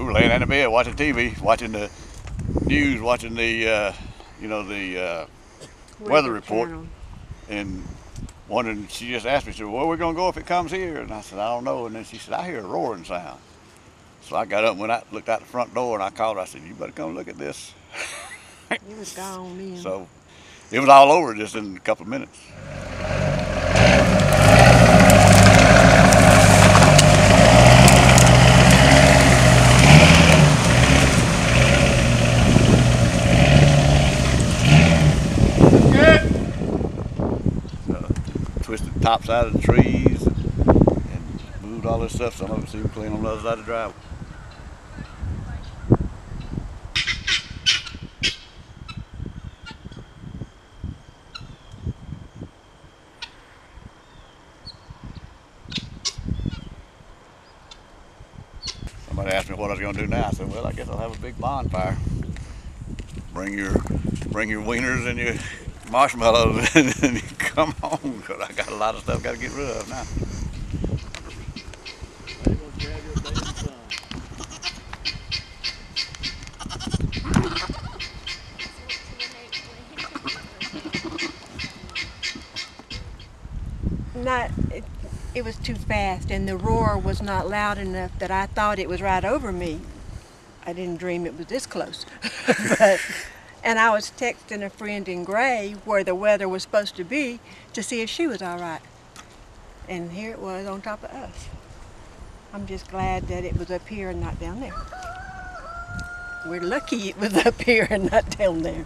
were laying in the bed watching TV, watching the news, watching the, weather report, Channel. and wondering. She just asked me, she said, "Where are we gonna go if it comes here?" And I said, "I don't know." And then she said, "I hear a roaring sound." So I got up and went out, looked out the front door, and I called her. I said, "You better come look at this." It was gone then. So it was all over just in a couple of minutes. Twisted tops out of the trees and moved all this stuff. Some of it's even clean on the other side of the driveway. Somebody asked me what I was going to do now. I said, "Well, I guess I'll have a big bonfire. Bring your wieners and your marshmallows and you come home, because I got a lot of stuff got to get rid of now." It was too fast, and the roar was not loud enough that I thought it was right over me. I didn't dream it was this close. And I was texting a friend in Gray where the weather was supposed to be to see if she was all right. And here it was on top of us. I'm just glad that it was up here and not down there. We're lucky it was up here and not down there.